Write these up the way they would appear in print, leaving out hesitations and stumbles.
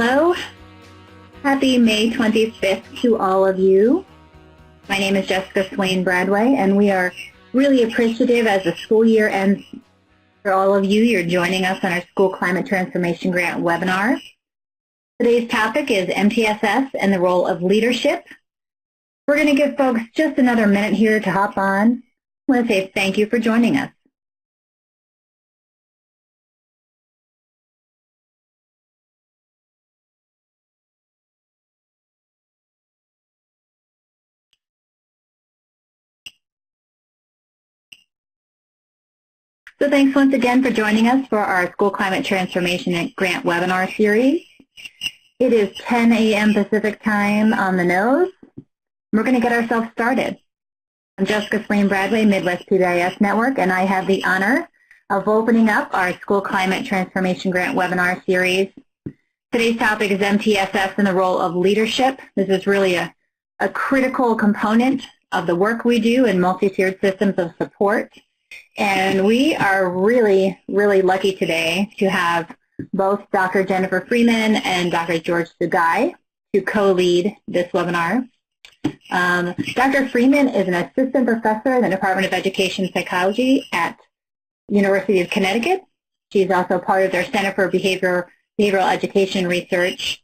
Hello. Happy May 25th to all of you. My name is Jessica Swain Bradway, and we are really appreciative as the school year ends for all of you. You're joining us on our School Climate Transformation Grant webinar. Today's topic is MTSS and the role of leadership. We're going to give folks just another minute here to hop on. I want to say thank you for joining us. So thanks once again for joining us for our School Climate Transformation Grant webinar series. It is 10 a.m. Pacific time on the nose. We're going to get ourselves started. I'm Jessica Swain Bradway, Midwest PBIS Network, and I have the honor of opening up our School Climate Transformation Grant webinar series. Today's topic is MTSS and the role of leadership. This is really a critical component of the work we do in multi-tiered systems of support. And we are really, really lucky today to have both Dr. Jennifer Freeman and Dr. George Sugai to co-lead this webinar. Dr. Freeman is an assistant professor in the Department of Education Psychology at University of Connecticut. She's also part of their Center for Behavioral Education Research.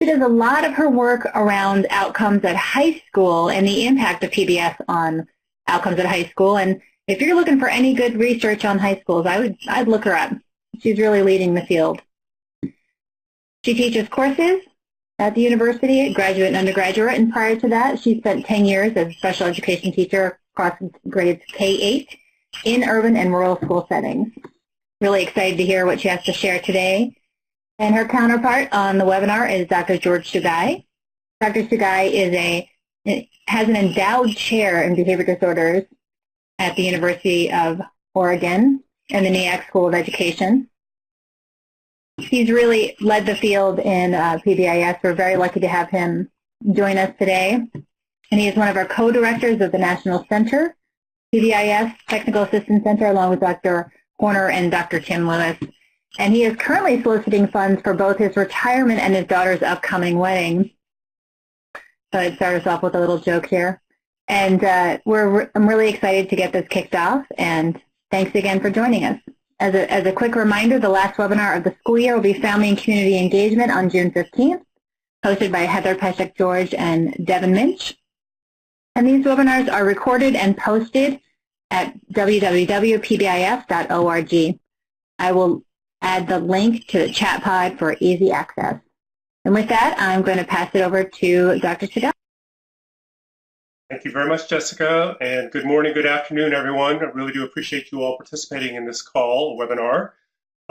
She does a lot of her work around outcomes at high school and the impact of PBS on outcomes at high school. And if you're looking for any good research on high schools, I'd look her up. She's really leading the field. She teaches courses at the university, graduate and undergraduate, and prior to that, she spent 10 years as a special education teacher across grades K-8 in urban and rural school settings. Really excited to hear what she has to share today. And her counterpart on the webinar is Dr. George Sugai. Dr. Sugai has an endowed chair in behavior disorders at the University of Oregon and the NEAC School of Education. He's really led the field in PBIS. We're very lucky to have him join us today. And he is one of our co-directors of the National Center, PBIS Technical Assistance Center, along with Dr. Horner and Dr. Tim Lewis. And he is currently soliciting funds for both his retirement and his daughter's upcoming wedding. So I'd start us off with a little joke here. And I'm really excited to get this kicked off, and thanks again for joining us. As a quick reminder, the last webinar of the school year will be Family and Community Engagement on June 15th, hosted by Heather Peshek-George and Devin Minch. And these webinars are recorded and posted at www.pbis.org. I will add the link to the chat pod for easy access. And with that, I'm going to pass it over to Dr. Sugai. Thank you very much, Jessica, and good morning, good afternoon, everyone. I really do appreciate you all participating in this call, webinar.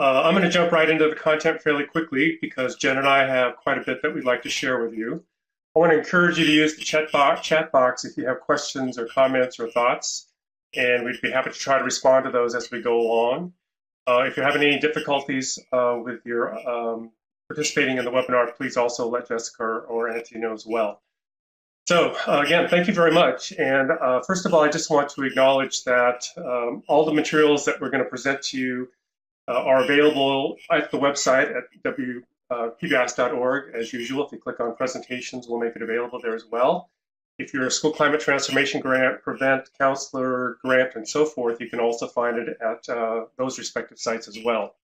I'm going to jump right into the content fairly quickly because Jen and I have quite a bit that we'd like to share with you. I want to encourage you to use the chat box if you have questions or comments or thoughts, and we'd be happy to try to respond to those as we go along. If you're having any difficulties with your participating in the webinar, please also let Jessica or Auntie know as well. So again, thank you very much. And first of all, I just want to acknowledge that all the materials that we're going to present to you are available at the website at pbis.org as usual. If you click on presentations, we'll make it available there as well. If you're a School Climate Transformation Grant, Prevent, Counselor Grant, and so forth, you can also find it at those respective sites as well.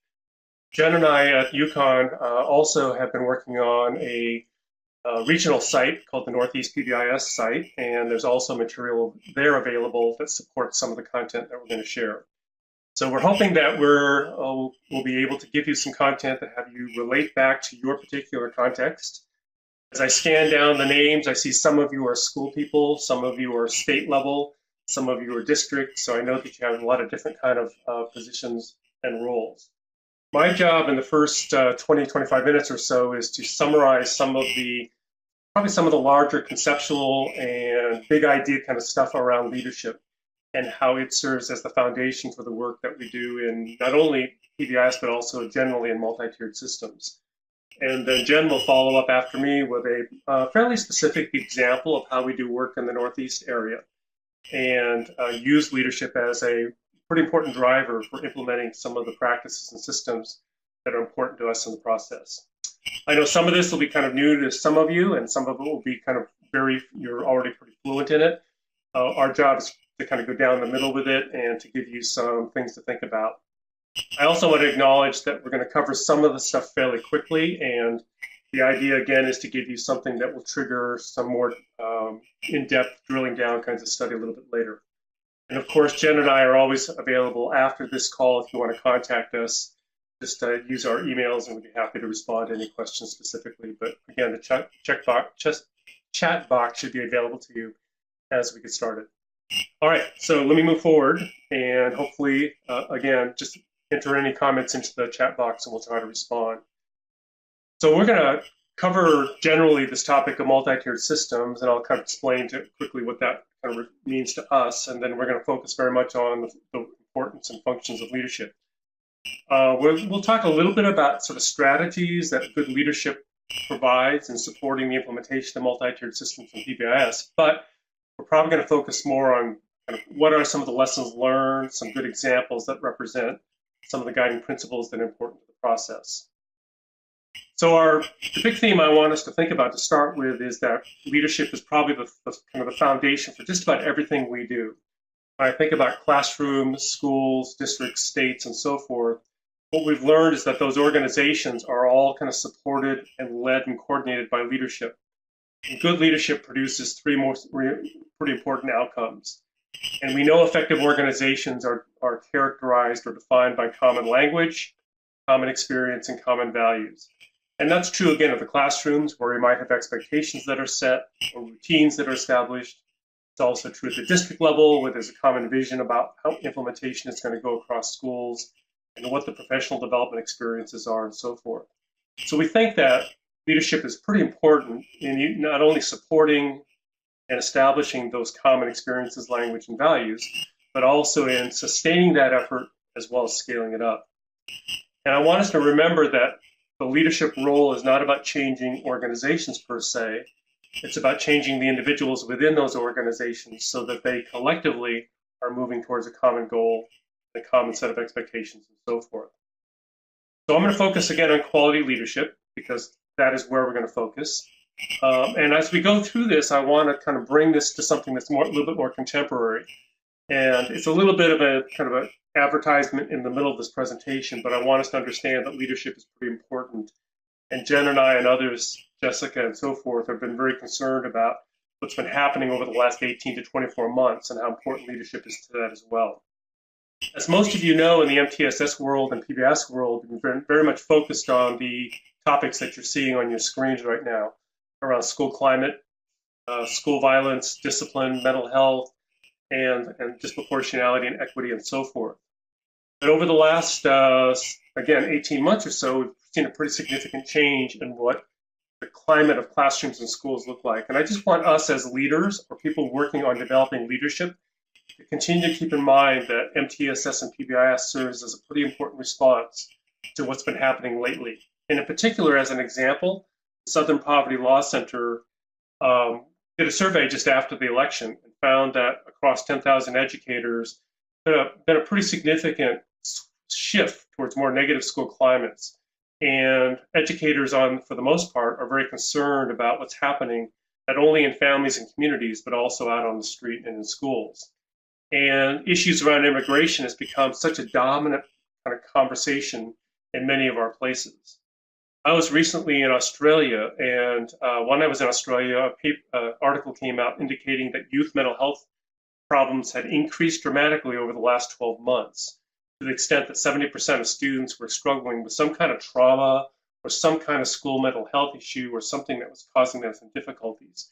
Jen and I at UConn also have been working on a regional site called the Northeast PBIS site, and there's also material there available that supports some of the content that we're going to share. So we're hoping that we'll be able to give you some content that have you relate back to your particular context. As I scan down the names, I see some of you are school people, some of you are state level, some of you are district, so I know that you have a lot of different kind of positions and roles. My job in the first 20-25 minutes or so is to summarize probably some of the larger conceptual and big idea kind of stuff around leadership and how it serves as the foundation for the work that we do in not only PBIS but also generally in multi-tiered systems. And then Jen will follow up after me with a fairly specific example of how we do work in the Northeast area and use leadership as a pretty important driver for implementing some of the practices and systems that are important to us in the process. I know some of this will be kind of new to some of you, and some of it will be kind of you're already pretty fluent in it. Our job is to kind of go down the middle with it and to give you some things to think about. I also want to acknowledge that we're going to cover some of the stuff fairly quickly, and the idea, again, is to give you something that will trigger some more in-depth drilling down kinds of study a little bit later. And of course, Jen and I are always available after this call if you want to contact us. Just use our emails and we'd be happy to respond to any questions specifically. But again, the chat box should be available to you as we get started. All right, so let me move forward and hopefully, again, just enter any comments into the chat box and we'll try to respond. So we're going to cover generally this topic of multi-tiered systems, and I'll kind of explain quickly what that kind of means to us, and then we're going to focus very much on the importance and functions of leadership. We'll talk a little bit about sort of strategies that good leadership provides in supporting the implementation of multi-tiered systems in PBIS, but we're probably going to focus more on kind of what are some of the lessons learned, some good examples that represent some of the guiding principles that are important to the process. So the big theme I want us to think about to start with is that leadership is probably the kind of the foundation for just about everything we do. When I think about classrooms, schools, districts, states, and so forth, what we've learned is that those organizations are all kind of supported and led and coordinated by leadership. And good leadership produces three pretty important outcomes. And we know effective organizations are characterized or defined by common language, common experience, and common values. And that's true, again, of the classrooms, where we might have expectations that are set or routines that are established. It's also true at the district level, where there's a common vision about how implementation is going to go across schools and what the professional development experiences are and so forth. So we think that leadership is pretty important in not only supporting and establishing those common experiences, language, and values, but also in sustaining that effort as well as scaling it up. And I want us to remember that the leadership role is not about changing organizations per se. It's about changing the individuals within those organizations so that they collectively are moving towards a common goal, a common set of expectations, and so forth. So I'm going to focus again on quality leadership because that is where we're going to focus. And as we go through this, I want to kind of bring this to something that's a little bit more contemporary. And it's a little bit of a kind of an advertisement in the middle of this presentation, but I want us to understand that leadership is pretty important. And Jen and I and others, Jessica and so forth, have been very concerned about what's been happening over the last 18 to 24 months and how important leadership is to that as well. As most of you know, in the MTSS world and PBIS world, we've been very much focused on the topics that you're seeing on your screens right now around school climate, school violence, discipline, mental health, and disproportionality and equity and so forth. But over the last, again, 18 months or so, we've seen a pretty significant change in what the climate of classrooms and schools look like. And I just want us as leaders or people working on developing leadership to continue to keep in mind that MTSS and PBIS serves as a pretty important response to what's been happening lately. And in particular, as an example, the Southern Poverty Law Center did a survey just after the election and found that across 10,000 educators, there's been a pretty significant shift towards more negative school climates. And educators, for the most part, are very concerned about what's happening, not only in families and communities, but also out on the street and in schools. And issues around immigration has become such a dominant kind of conversation in many of our places. I was recently in Australia, and when I was in Australia, an article came out indicating that youth mental health problems had increased dramatically over the last 12 months, to the extent that 70% of students were struggling with some kind of trauma or some kind of school mental health issue or something that was causing them some difficulties.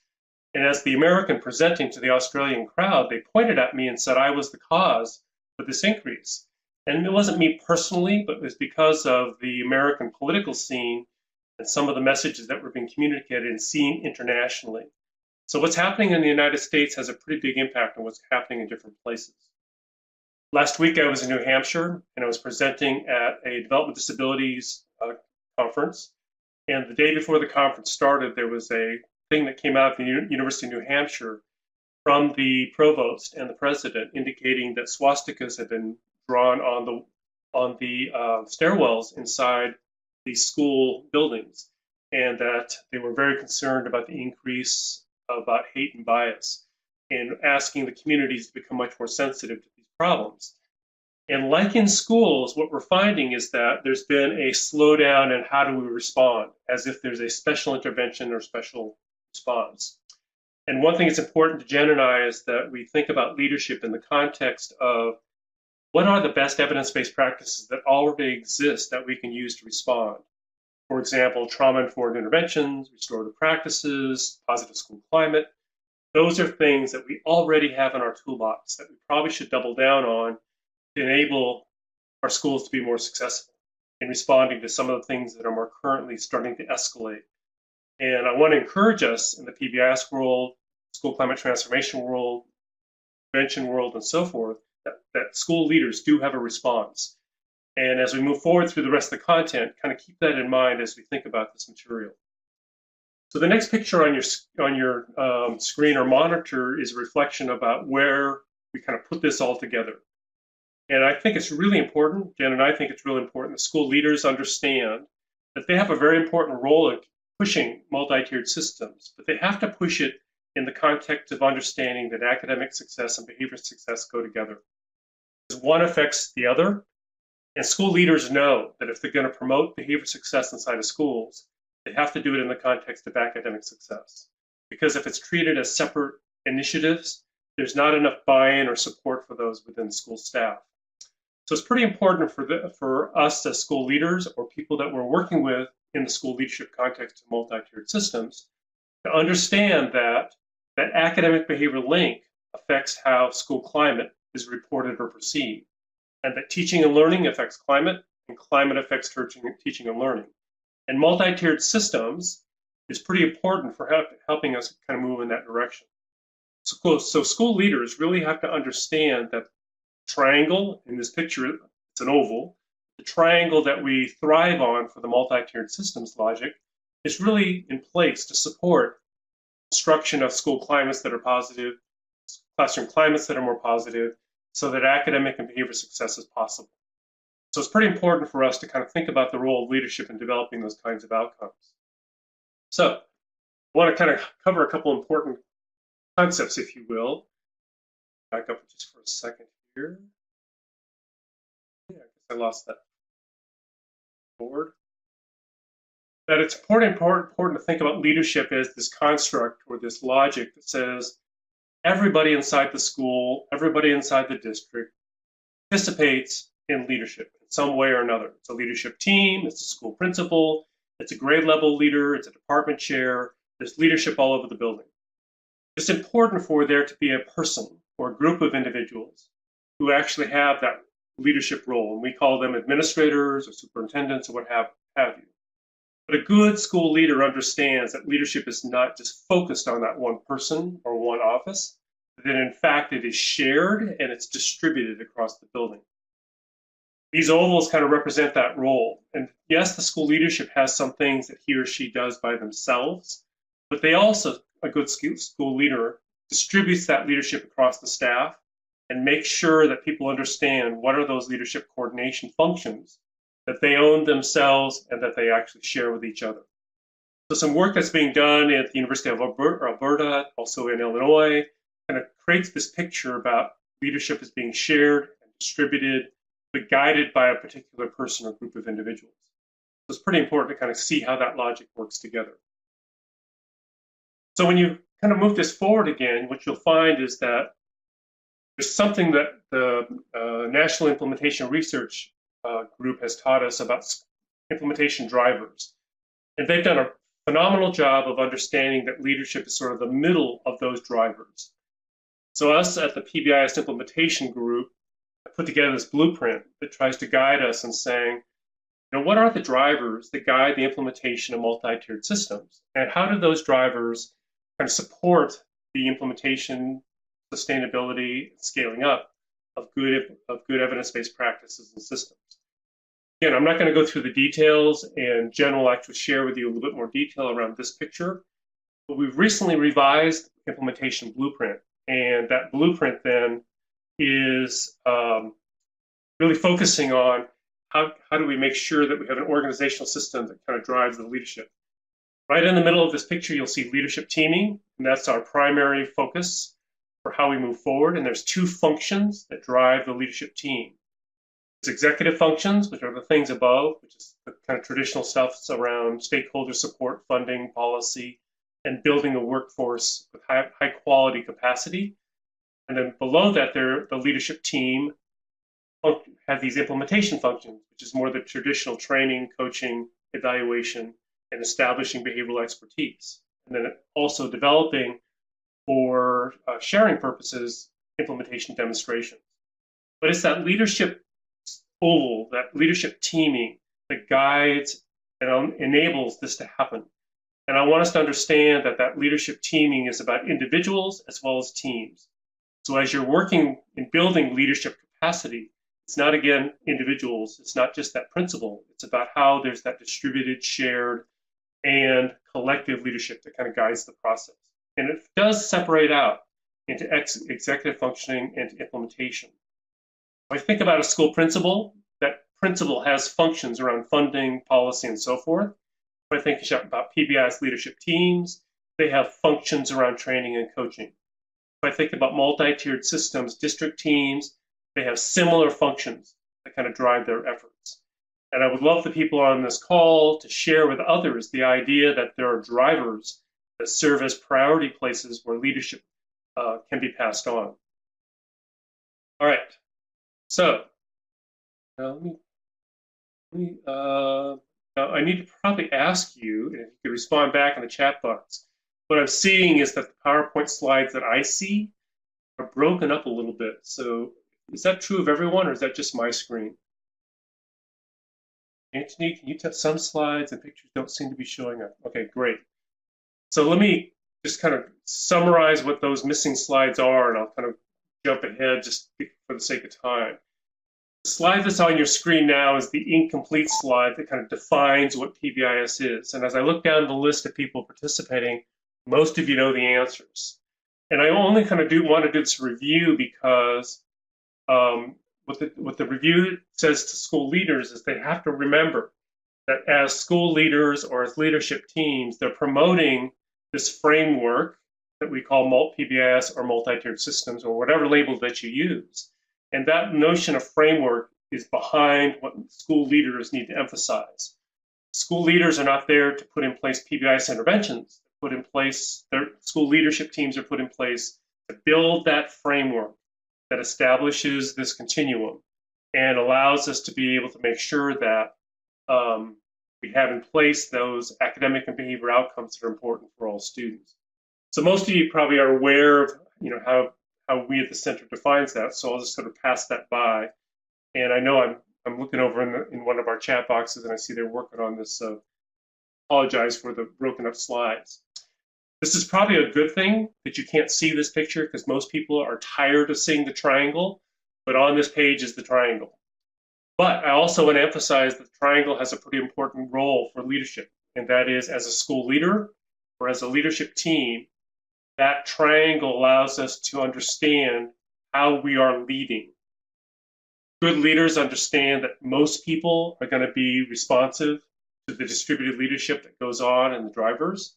And as the American presenting to the Australian crowd, they pointed at me and said I was the cause for this increase. And it wasn't me personally, but it was because of the American political scene and some of the messages that were being communicated and seen internationally. So what's happening in the United States has a pretty big impact on what's happening in different places. Last week I was in New Hampshire and I was presenting at a development disabilities conference. And the day before the conference started, there was a thing that came out of the University of New Hampshire from the provost and the president indicating that swastikas had been drawn on the stairwells inside these school buildings. and that they were very concerned about the increase about hate and bias, and asking the communities to become much more sensitive to these problems. And like in schools, what we're finding is that there's been a slowdown in how do we respond, as if there's a special intervention or special response. And one thing that's important to Jen and I is that we think about leadership in the context of what are the best evidence-based practices that already exist that we can use to respond. For example, trauma-informed interventions, restorative practices, positive school climate. Those are things that we already have in our toolbox that we probably should double down on to enable our schools to be more successful in responding to some of the things that are more currently starting to escalate. And I want to encourage us in the PBIS world, school climate transformation world, prevention world, and so forth, that school leaders do have a response. And as we move forward through the rest of the content, kind of keep that in mind as we think about this material. So the next picture on your screen or monitor is a reflection about where we kind of put this all together. And I think it's really important, Jen and I think it's really important that school leaders understand that they have a very important role in pushing multi-tiered systems, but they have to push it in the context of understanding that academic success and behavior success go together. One affects the other, and school leaders know that if they're going to promote behavior success inside of schools, they have to do it in the context of academic success. Because if it's treated as separate initiatives, there's not enough buy-in or support for those within school staff. So it's pretty important for us as school leaders or people that we're working with in the school leadership context of multi-tiered systems to understand that that academic behavior link affects how school climate is reported or perceived, and that teaching and learning affects climate, and climate affects teaching and learning. And multi-tiered systems is pretty important for helping us kind of move in that direction. So school leaders really have to understand that triangle, in this picture, it's an oval, the triangle that we thrive on for the multi-tiered systems logic is really in place to support construction of school climates that are positive, classroom climates that are more positive, so that academic and behavior success is possible. So it's pretty important for us to kind of think about the role of leadership in developing those kinds of outcomes. So I want to kind of cover a couple important concepts, if you will. Back up just for a second here. Yeah, I guess I lost that board. That it's important to think about leadership as this construct or this logic that says everybody inside the school, everybody inside the district participates in leadership in some way or another. It's a leadership team, it's a school principal, it's a grade level leader, it's a department chair, there's leadership all over the building. It's important for there to be a person or a group of individuals who actually have that leadership role, and we call them administrators or superintendents or what have you. But a good school leader understands that leadership is not just focused on that one person or one office, but that in fact it is shared and it's distributed across the building. These ovals kind of represent that role. And yes, the school leadership has some things that he or she does by themselves, but they also, a good school leader, distributes that leadership across the staff and makes sure that people understand what are those leadership coordination functions that they own themselves and that they actually share with each other. So some work that's being done at the University of Alberta, also in Illinois, kind of creates this picture about leadership as being shared and distributed, but guided by a particular person or group of individuals. So it's pretty important to kind of see how that logic works together. So when you kind of move this forward again, what you'll find is that there's something that the National Implementation Research Group has taught us about implementation drivers. And they've done a phenomenal job of understanding that leadership is sort of the middle of those drivers. So us at the PBIS Implementation Group put together this blueprint that tries to guide us in saying, you know, what are the drivers that guide the implementation of multi-tiered systems? And how do those drivers kind of support the implementation, sustainability, and scaling up of good evidence-based practices and systems? Again, I'm not going to go through the details, and Jen will actually share with you a little bit more detail around this picture. But we've recently revised the implementation blueprint, and that blueprint then is really focusing on how do we make sure that we have an organizational system that kind of drives the leadership. Right in the middle of this picture, you'll see leadership teaming, and that's our primary focus for how we move forward. And there's two functions that drive the leadership team. It's executive functions, which are the things above, which is the kind of traditional stuff around stakeholder support, funding, policy, and building a workforce with high quality capacity. And then below that, the leadership team have these implementation functions, which is more the traditional training, coaching, evaluation, and establishing behavioral expertise. And then also developing, for sharing purposes, implementation demonstrations. But it's that leadership oval, that leadership teaming that guides and enables this to happen. And I want us to understand that that leadership teaming is about individuals as well as teams. So as you're working in building leadership capacity, it's not, again, individuals. It's not just that principle. It's about how there's that distributed, shared, and collective leadership that kind of guides the process. And it does separate out into executive functioning and implementation. If I think about a school principal, that principal has functions around funding, policy, and so forth. If I think about PBIS leadership teams, they have functions around training and coaching. If I think about multi-tiered systems, district teams, they have similar functions that kind of drive their efforts. And I would love the people on this call to share with others the idea that there are drivers that serve as priority places where leadership can be passed on. All right, so now I need to probably ask you, and if you could respond back in the chat box. What I'm seeing is that the PowerPoint slides that I see are broken up a little bit. So is that true of everyone, or is that just my screen? Anthony, can you tell some slides and pictures don't seem to be showing up? Okay, great. So let me just kind of summarize what those missing slides are, and I'll kind of jump ahead just for the sake of time. The slide that's on your screen now is the incomplete slide that kind of defines what PBIS is. And as I look down the list of people participating, most of you know the answers. And I only kind of want to do this review because what the review says to school leaders is they have to remember that as school leaders or as leadership teams, they're promoting this framework that we call PBIS or multi-tiered systems or whatever label that you use. And that notion of framework is behind what school leaders need to emphasize. School leaders are not there to put in place PBIS interventions. Put in place, their school leadership teams are put in place to build that framework that establishes this continuum and allows us to be able to make sure that we have in place those academic and behavior outcomes that are important for all students. So most of you probably are aware of how we at the center defines that, so I'll just sort of pass that by. And I know I'm looking over in one of our chat boxes and I see they're working on this, so apologize for the broken up slides. This is probably a good thing that you can't see this picture because most people are tired of seeing the triangle, but on this page is the triangle. But I also want to emphasize that the triangle has a pretty important role for leadership, and that is as a school leader or as a leadership team, that triangle allows us to understand how we are leading. Good leaders understand that most people are going to be responsive to the distributed leadership that goes on and the drivers.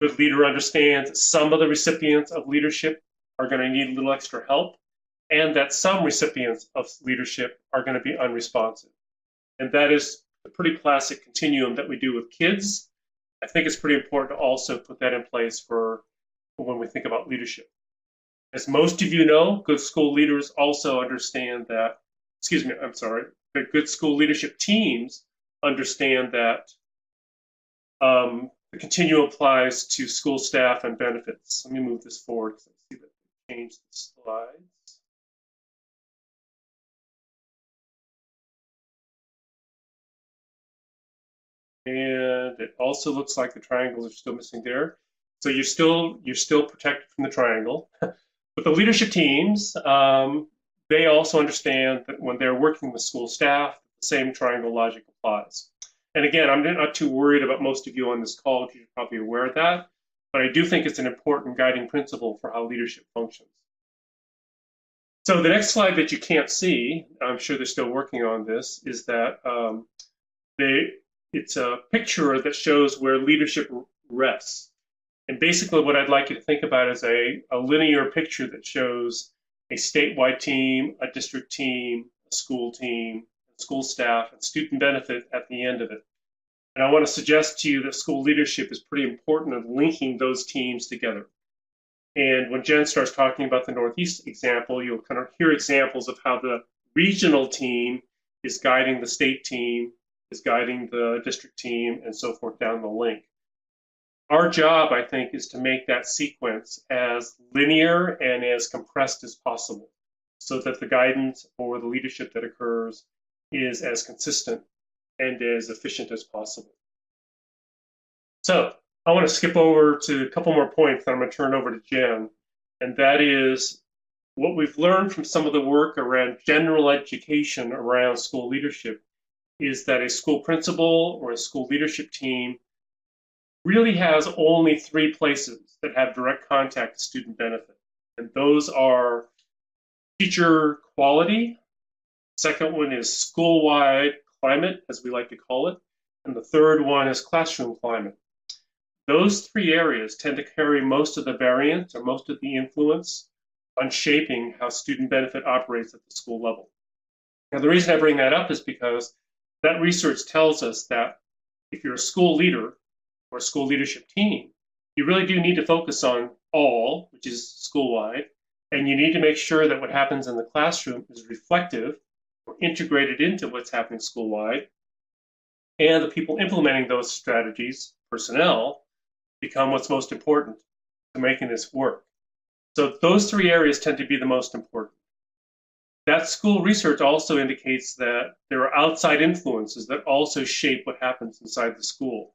Good leader understands that some of the recipients of leadership are going to need a little extra help, and that some recipients of leadership are going to be unresponsive. And that is a pretty classic continuum that we do with kids. I think it's pretty important to also put that in place for when we think about leadership. As most of you know, good school leaders also understand that, that good school leadership teams understand that the continuum applies to school staff and benefits. Let me move this forward because I see that they changed the slides. And it also looks like the triangles are still missing there. So you're still protected from the triangle. But the leadership teams, they also understand that when they're working with school staff, the same triangle logic applies. And again, I'm not too worried about most of you on this call because you're probably aware of that, but I do think it's an important guiding principle for how leadership functions. So the next slide that you can't see, I'm sure they're still working on this, is that it's a picture that shows where leadership rests. And basically what I'd like you to think about is a linear picture that shows a statewide team, a district team, a school staff, and student benefit at the end of it. And I want to suggest to you that school leadership is pretty important in linking those teams together. And when Jen starts talking about the Northeast example, you'll kind of hear examples of how the regional team is guiding the state team, is guiding the district team, and so forth down the link. Our job, I think, is to make that sequence as linear and as compressed as possible so that the guidance or the leadership that occurs is as consistent and as efficient as possible. So I want to skip over to a couple more points that I'm going to turn over to Jen, and that is what we've learned from some of the work around general education around school leadership is that a school principal or a school leadership team really has only 3 places that have direct contact to student benefit. And those are teacher quality, second one is school-wide climate, as we like to call it, and the third one is classroom climate. Those 3 areas tend to carry most of the variance or most of the influence on shaping how student benefit operates at the school level. Now, the reason I bring that up is because that research tells us that if you're a school leader or a school leadership team, you really do need to focus on all, which is school-wide, and you need to make sure that what happens in the classroom is reflective or integrated into what's happening school-wide, and the people implementing those strategies, personnel, become what's most important to making this work. So those 3 areas tend to be the most important. That school research also indicates that there are outside influences that also shape what happens inside the school.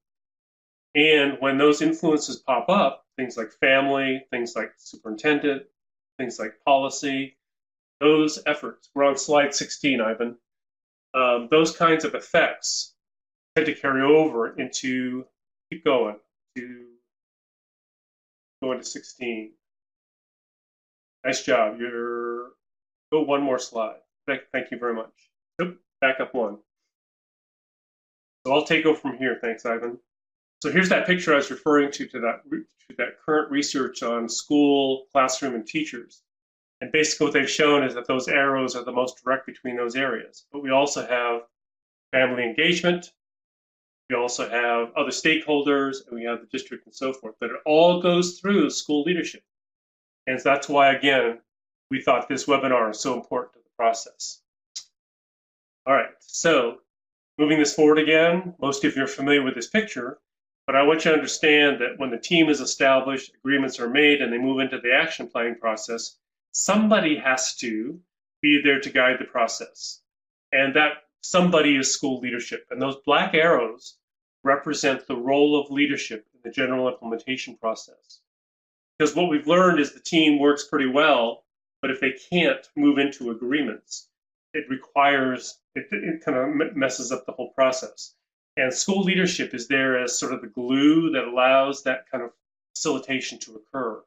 And when those influences pop up, things like family, things like superintendent, things like policy, those efforts, we're on slide 16, Ivan, those kinds of effects tend to carry over into, keep going, to 16. Nice job. Go one more slide. Thank you very much. Oop, back up one. So I'll take over from here. Thanks, Ivan. So here's that picture I was referring to that current research on school, classroom, and teachers. And basically what they've shown is that those arrows are the most direct between those areas. But we also have family engagement. We also have other stakeholders, and we have the district and so forth. But it all goes through school leadership. And that's why, again, we thought this webinar is so important to the process. All right, so moving this forward again, most of you are familiar with this picture, but I want you to understand that when the team is established, agreements are made, and they move into the action planning process, somebody has to be there to guide the process. And that somebody is school leadership. And those black arrows represent the role of leadership in the general implementation process. Because what we've learned is the team works pretty well, but if they can't move into agreements, it kind of messes up the whole process. And school leadership is there as sort of the glue that allows that kind of facilitation to occur.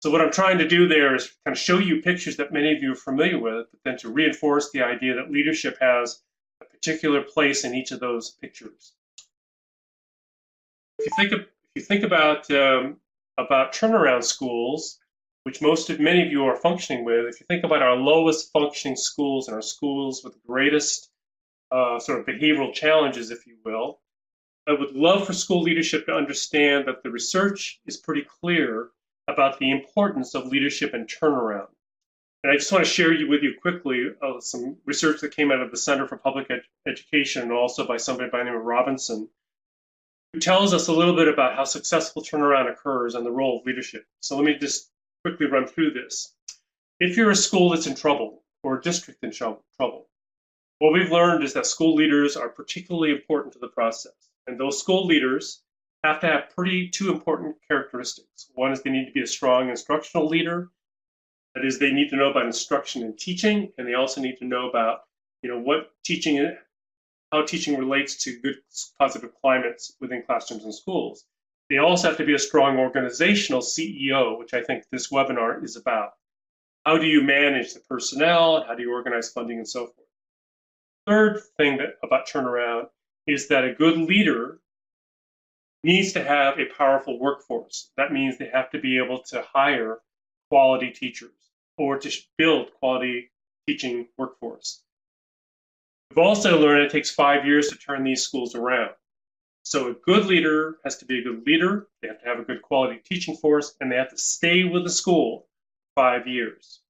So what I'm trying to do there is kind of show you pictures that many of you are familiar with, but then to reinforce the idea that leadership has a particular place in each of those pictures. If you think about turnaround schools, which many of you are functioning with, if you think about our lowest functioning schools and our schools with the greatest sort of behavioral challenges, if you will, I would love for school leadership to understand that the research is pretty clear about the importance of leadership and turnaround. And I just want to share with you quickly some research that came out of the Center for Public Education and also by somebody by the name of Robinson, who tells us a little bit about how successful turnaround occurs and the role of leadership. So let me just quickly run through this. If you're a school that's in trouble or a district in trouble, what we've learned is that school leaders are particularly important to the process. And those school leaders have to have two important characteristics. One is they need to be a strong instructional leader. That is, they need to know about instruction and teaching, and they also need to know about, how teaching relates to good positive climates within classrooms and schools. They also have to be a strong organizational CEO, which I think this webinar is about. How do you manage the personnel? How do you organize funding and so forth? Third thing about turnaround is that a good leader needs to have a powerful workforce. That means they have to be able to hire quality teachers or to build quality teaching workforce. We've also learned it takes 5 years to turn these schools around. So a good leader has to be a good leader, they have to have a good quality teaching force, and they have to stay with the school for 5 years.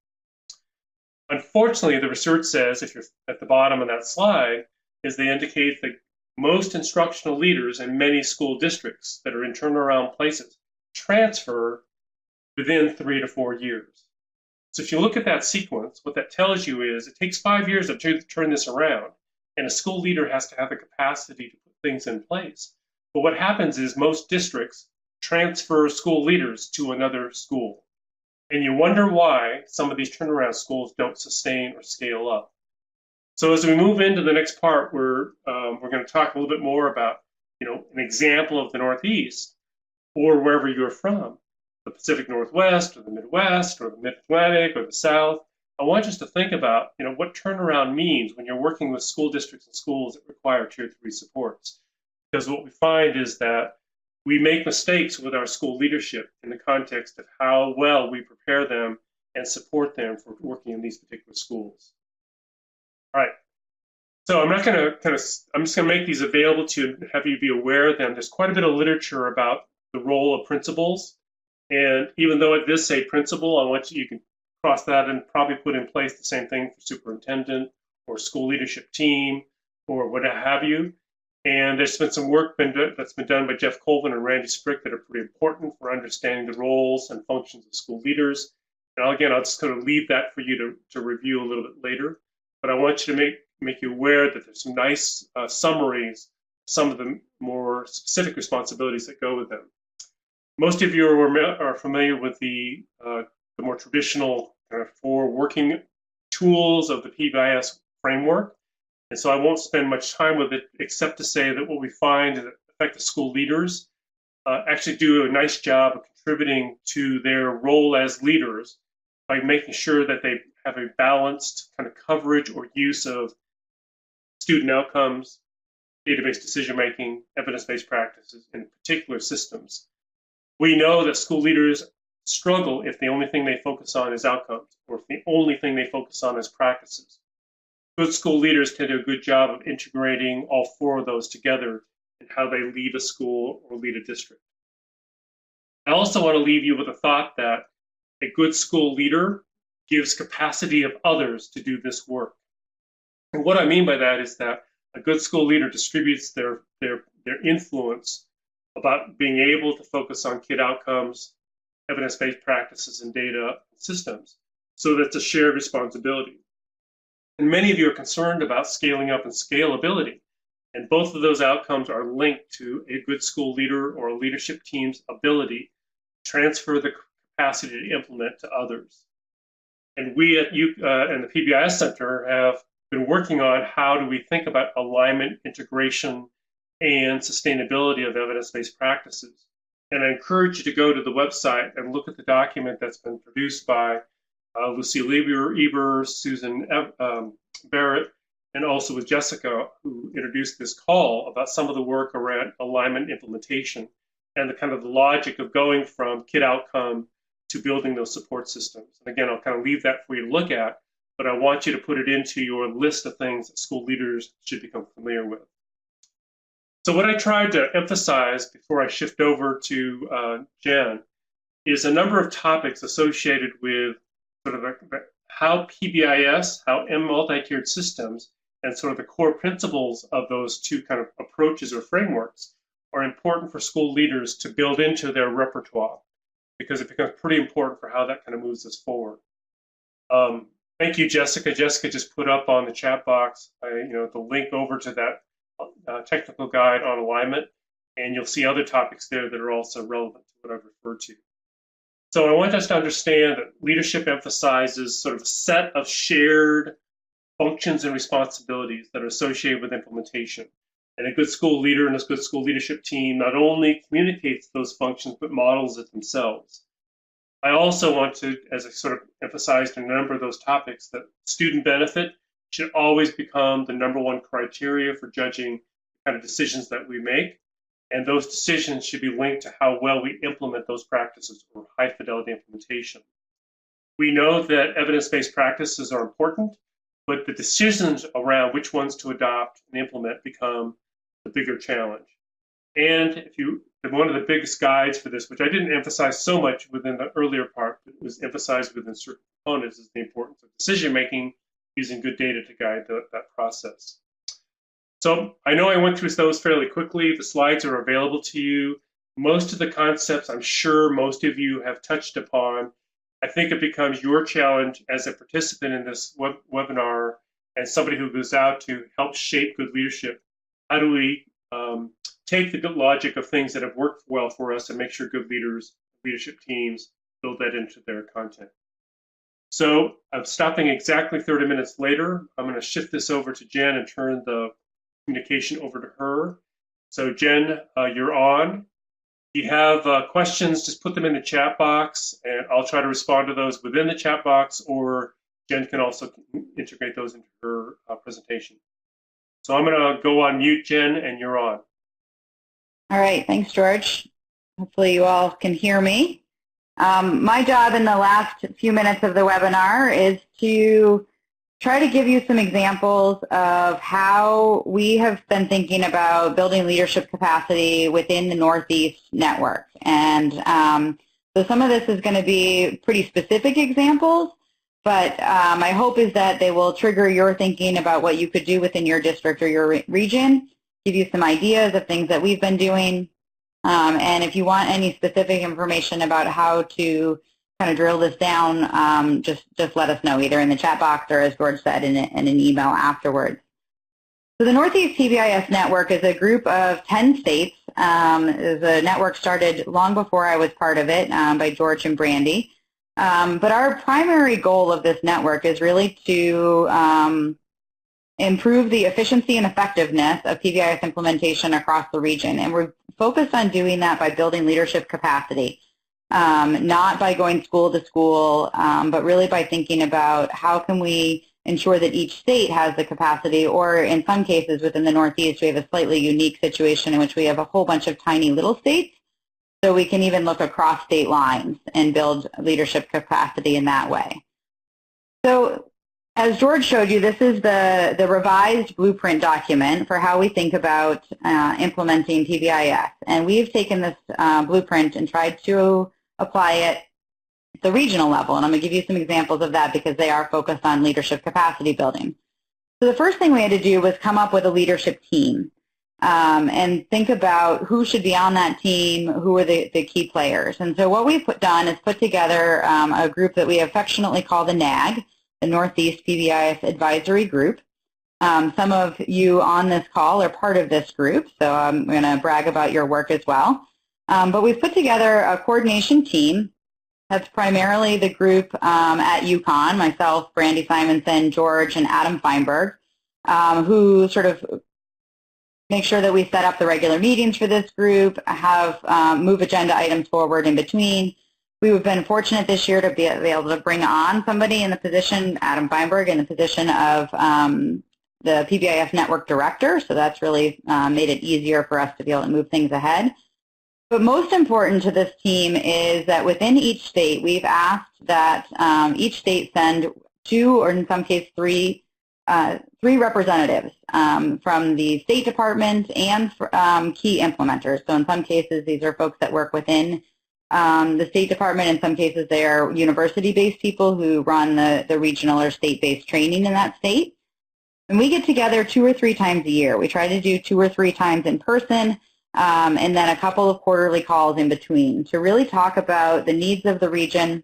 Unfortunately, the research says, if you're at the bottom of that slide, is they indicate that most instructional leaders in many school districts that are in turnaround places transfer within 3 to 4 years. So if you look at that sequence, what that tells you is it takes 5 years to turn this around, and a school leader has to have the capacity to put things in place. But what happens is most districts transfer school leaders to another school. And you wonder why some of these turnaround schools don't sustain or scale up. So as we move into the next part, we're going to talk a little bit more about, an example of the Northeast or wherever you're from, the Pacific Northwest or the Midwest or the Mid-Atlantic or the South. I want us to think about, what turnaround means when you're working with school districts and schools that require Tier 3 supports. Because what we find is that we make mistakes with our school leadership in the context of how well we prepare them and support them for working in these particular schools. All right. So I'm not going to I'm just going to make these available to you and have you be aware of them. There's quite a bit of literature about the role of principals. And even though it does say principal, I want you can cross that and probably put in place the same thing for superintendent or school leadership team or what have you. And there's been some work that's been done by Jeff Colvin and Randy Sprick that are pretty important for understanding the roles and functions of school leaders. And again, I'll just kind of leave that for you to review a little bit later. But I want you to make you aware that there's some nice summaries, some of the more specific responsibilities that go with them. Most of you are familiar with the more traditional kind of 4 working tools of the PBIS framework. And so I won't spend much time with it, except to say that what we find is that effective school leaders actually do a nice job of contributing to their role as leaders by making sure that they have a balanced kind of coverage or use of student outcomes, database decision-making, evidence-based practices, and particular systems. We know that school leaders struggle if the only thing they focus on is outcomes, or if the only thing they focus on is practices. Good school leaders tend to do a good job of integrating all 4 of those together in how they lead a school or lead a district. I also want to leave you with a thought that a good school leader gives capacity of others to do this work. And what I mean by that is that a good school leader distributes their influence about being able to focus on kid outcomes, evidence-based practices, and data systems, so that it's a shared responsibility. And many of you are concerned about scaling up and scalability. And both of those outcomes are linked to a good school leader or a leadership team's ability to transfer the capacity to implement to others. And we at and the PBIS Center have been working on how do we think about alignment, integration, and sustainability of evidence-based practices. And I encourage you to go to the website and look at the document that's been produced by Lucille Eber, Susan Barrett, and also with Jessica, who introduced this call about some of the work around alignment implementation and the kind of the logic of going from kid outcome to building those support systems. And again, I'll kind of leave that for you to look at, but I want you to put it into your list of things that school leaders should become familiar with. So what I tried to emphasize before I shift over to Jen is a number of topics associated with sort of how PBIS, how multi-tiered systems, and sort of the core principles of those 2 kind of approaches or frameworks are important for school leaders to build into their repertoire, because it becomes pretty important for how that kind of moves us forward. Thank you, Jessica. Jessica just put up on the chat box, the link over to that technical guide on alignment, and you'll see other topics there that are also relevant to what I've referred to. So I want us to understand that leadership emphasizes sort of a set of shared functions and responsibilities that are associated with implementation. And a good school leader and a good school leadership team not only communicates those functions, but models it themselves. I also want to, as I sort of emphasized in a number of those topics, that student benefit should always become the #1 criteria for judging kind of decisions that we make. And those decisions should be linked to how well we implement those practices or high fidelity implementation. We know that evidence-based practices are important, but the decisions around which ones to adopt and implement become the bigger challenge. And one of the biggest guides for this, which I didn't emphasize so much within the earlier part, but was emphasized within certain components, is the importance of decision-making using good data to guide that process. So I know I went through those fairly quickly. The slides are available to you. Most of the concepts, I'm sure most of you have touched upon. I think it becomes your challenge as a participant in this webinar and somebody who goes out to help shape good leadership. How do we take the good logic of things that have worked well for us and make sure good leadership teams build that into their content? So I'm stopping exactly 30 minutes later. I'm going to shift this over to Jen and turn the communication over to her. So Jen, you're on. If you have questions, just put them in the chat box, and I'll try to respond to those within the chat box, or Jen can also integrate those into her presentation. So I'm going to go on mute, Jen, and you're on. All right, thanks, George. Hopefully you all can hear me. My job in the last few minutes of the webinar is to try to give you some examples of how we have been thinking about building leadership capacity within the Northeast network. And so some of this is going to be pretty specific examples, but my hope is that they will trigger your thinking about what you could do within your district or your region, give you some ideas of things that we've been doing. And if you want any specific information about how to kind of drill this down, just let us know, either in the chat box or, as George said, in an email afterwards. So the Northeast PBIS network is a group of 10 states. The network started long before I was part of it by George and Brandy. But our primary goal of this network is really to improve the efficiency and effectiveness of PBIS implementation across the region. And we're focused on doing that by building leadership capacity, not by going school to school, but really by thinking about how can we ensure that each state has the capacity, or in some cases within the Northeast, we have a slightly unique situation in which we have a whole bunch of tiny little states, so we can even look across state lines and build leadership capacity in that way. So as George showed you, this is the revised blueprint document for how we think about implementing PBIS. And we've taken this blueprint and tried to apply it at the regional level. And I'm going to give you some examples of that because they are focused on leadership capacity building. So the first thing we had to do was come up with a leadership team and think about who should be on that team, who are the key players. And so what we've done is put together a group that we affectionately call the NAG, the Northeast PBIS Advisory Group. Some of you on this call are part of this group, so I'm going to brag about your work as well. But we've put together a coordination team that's primarily the group at UConn, myself, Brandy Simonson, George, and Adam Feinberg, who sort of make sure that we set up the regular meetings for this group, have move agenda items forward in between. We've been fortunate this year to be able to bring on somebody in the position, Adam Feinberg, in the position of the PBIS Network Director, so that's really made it easier for us to be able to move things ahead. But most important to this team is that within each state, we've asked that each state send 2, or in some cases 3 representatives from the State Department and key implementers. So in some cases, these are folks that work within the State Department. In some cases, they are university-based people who run the regional or state-based training in that state. And we get together 2 or 3 times a year. We try to do 2 or 3 times in person, and then a couple of quarterly calls in between to really talk about the needs of the region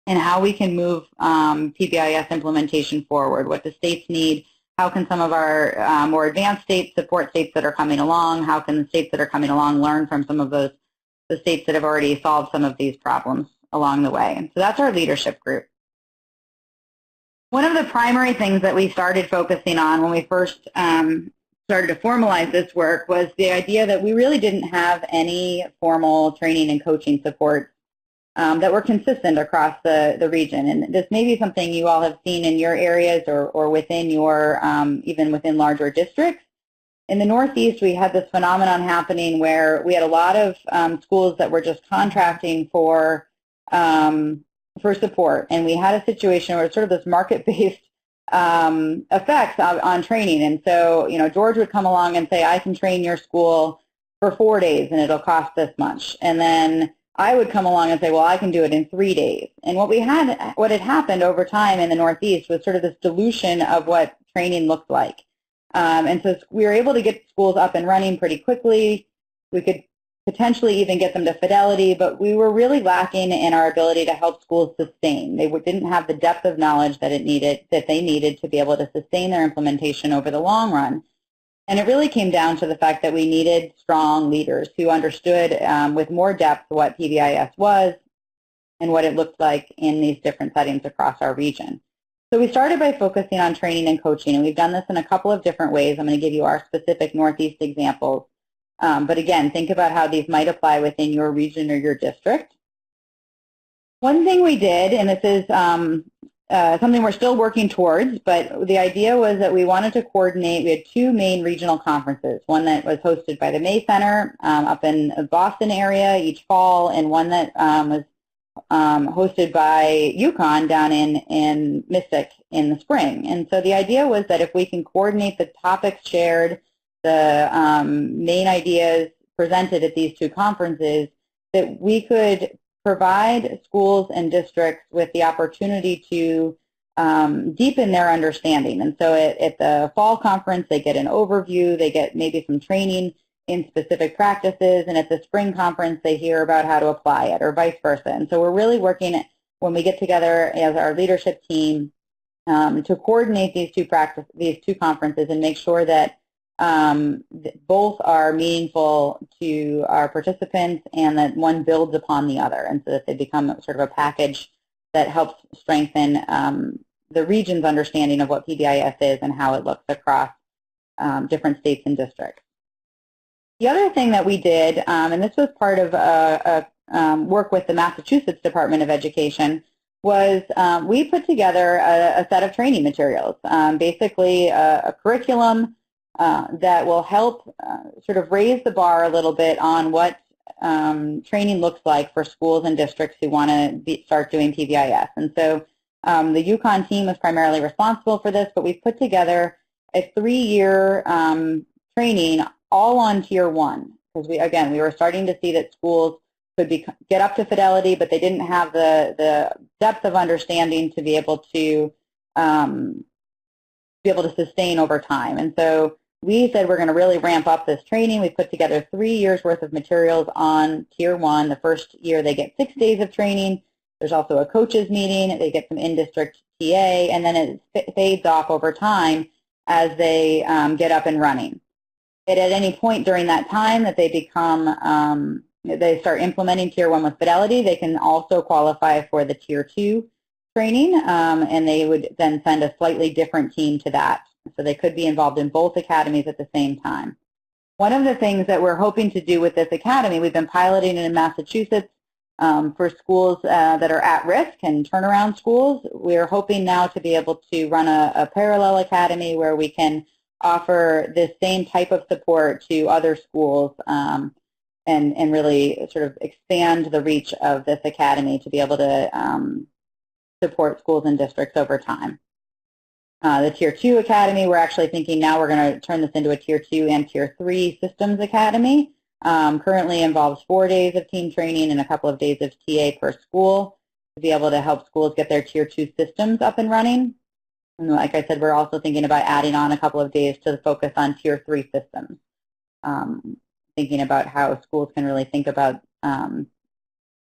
and how we can move PBIS implementation forward, what the states need, how can some of our more advanced states support states that are coming along, how can the states that are coming along learn from some of the states that have already solved some of these problems along the way. And so that's our leadership group. One of the primary things that we started focusing on when we first started to formalize this work was the idea that we really didn't have any formal training and coaching support that were consistent across the region. And this may be something you all have seen in your areas or within your, even within larger districts. In the Northeast, we had this phenomenon happening where we had a lot of schools that were just contracting for support, and we had a situation where it's sort of this market-based effects on training. And so, George would come along and say, I can train your school for 4 days and it'll cost this much. And then I would come along and say, well, I can do it in 3 days. And what had happened over time in the Northeast was sort of this dilution of what training looked like. And so we were able to get schools up and running pretty quickly. We could potentially even get them to fidelity, but we were really lacking in our ability to help schools sustain. They didn't have the depth of knowledge that they needed to be able to sustain their implementation over the long run. And it really came down to the fact that we needed strong leaders who understood with more depth what PBIS was and what it looked like in these different settings across our region. So we started by focusing on training and coaching, and we've done this in a couple of different ways. I'm going to give you our specific Northeast examples. But again, think about how these might apply within your region or your district. One thing we did, and this is something we're still working towards, but the idea was that we wanted to coordinate. We had 2 main regional conferences, one that was hosted by the May Center up in the Boston area each fall, and one that was hosted by UConn down in Mystic in the spring. And so the idea was that if we can coordinate the topics shared, the main ideas presented at these 2 conferences, that we could provide schools and districts with the opportunity to deepen their understanding. And so at the fall conference, they get an overview, they get maybe some training in specific practices, and at the spring conference, they hear about how to apply it, or vice versa. And so we're really working, when we get together as our leadership team, to coordinate these two conferences and make sure that both are meaningful to our participants and that one builds upon the other, and so that they become sort of a package that helps strengthen the region's understanding of what PBIS is and how it looks across different states and districts. The other thing that we did, and this was part of work with the Massachusetts Department of Education, was we put together a set of training materials, basically a curriculum that will help sort of raise the bar a little bit on what training looks like for schools and districts who want to start doing PBIS. And so the UConn team was primarily responsible for this, but we've put together a 3-year training all on Tier 1, because we were starting to see that schools could get up to fidelity, but they didn't have the depth of understanding to be able to sustain over time. And so we said we're going to really ramp up this training. We put together 3 years worth of materials on Tier 1. The first year they get 6 days of training. There's also a coaches meeting. They get some in-district TA, and then it fades off over time as they get up and running. At any point during that time that they they start implementing Tier 1 with fidelity, they can also qualify for the Tier 2 training, and they would then send a slightly different team to that. So they could be involved in both academies at the same time. One of the things that we're hoping to do with this academy, we've been piloting it in Massachusetts for schools that are at risk and turnaround schools. We're hoping now to be able to run a parallel academy where we can offer this same type of support to other schools and really sort of expand the reach of this academy to be able to support schools and districts over time. The Tier 2 Academy, we're actually thinking now we're going to turn this into a Tier 2 and Tier 3 Systems Academy. Currently involves 4 days of team training and a couple of days of TA per school to be able to help schools get their Tier 2 systems up and running. And like I said, we're also thinking about adding on a couple of days to focus on Tier 3 systems, thinking about how schools can really think about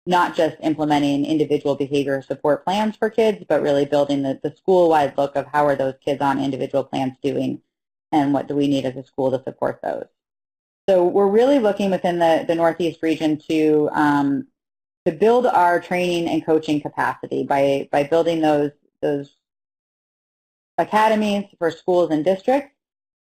not just implementing individual behavior support plans for kids, but really building the school-wide look of how are those kids on individual plans doing and what do we need as a school to support those. So we're really looking within the Northeast region to build our training and coaching capacity by building those academies for schools and districts.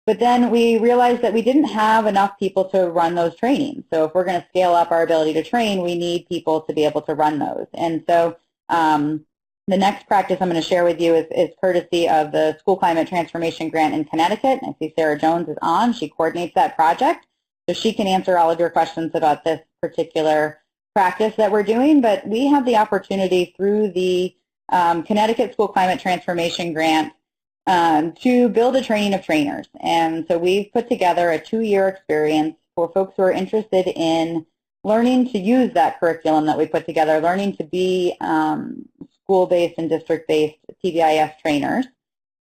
But then we realized that we didn't have enough people to run those trainings. So if we're going to scale up our ability to train, we need people to be able to run those. And so The next practice I'm going to share with you is courtesy of the School Climate Transformation Grant in Connecticut. I see Sarah Jones is on. She coordinates that project, so she can answer all of your questions about this particular practice that we're doing. But we have the opportunity through the Connecticut School Climate Transformation Grant to build a training of trainers. And so we've put together a 2-year experience for folks who are interested in learning to use that curriculum that we put together, learning to be school-based and district-based PBIS trainers.